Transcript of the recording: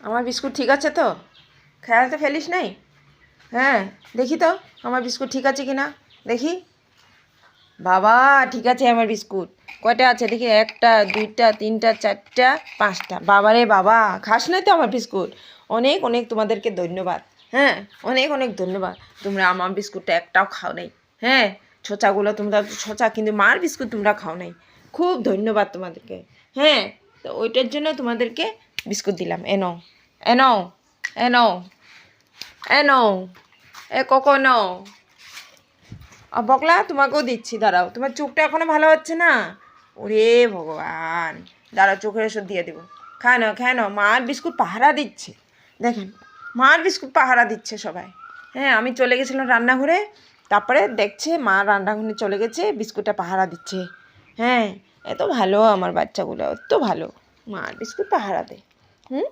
আমার বিস্কুট ঠিক আছে তো? খেয়ালতে ফেলিস নাই? হ্যাঁ, দেখি তো আমার বিস্কুট ঠিক আছে কি না দেখি। বাবা, ঠিক আছে আমার বিস্কুট। কয়টা আছে দেখি? 1টা 2টা 3টা 4টা 5টা। বাবা রে বাবা, খাস নাই তো আমার বিস্কুট? অনেক অনেক তোমাদেরকে ধন্যবাদ। হ্যাঁ, অনেক অনেক ধন্যবাদ। তোমরা আমার বিস্কুটটা একটাও খাও নাই। হ্যাঁ, ছোচাগুলো তোমরা ছোচা, কিন্তু মার বিস্কুট তোমরা খাও নাই। খুব ধন্যবাদ তোমাদেরকে। হ্যাঁ, তো ওইটার জন্য তোমাদেরকে বিস্কুট দিলাম। এনো এনো এনো এনো এ কখনো বকলা, তোমাকেও দিচ্ছি, দাঁড়াও। তোমার চোখটা এখনো ভালো হচ্ছে না? ওরে ভগবান, দাঁড়াও, চোখের ওষুধ দিয়ে দেবো। খায় না, খায় না। মার বিস্কুট পাহারা দিচ্ছে, দেখেন, মার বিস্কুট পাহারা দিচ্ছে সবাই। হ্যাঁ, আমি চলে গেছিলাম রান্নাঘরে, তারপরে দেখছে মা রান্নাঘরে চলে গেছে, বিস্কুটটা পাহারা দিচ্ছে। হ্যাঁ, এত ভালো আমার বাচ্চাগুলো, এত ভালো, মার বিস্কুট পাহারা দেয়। হুম।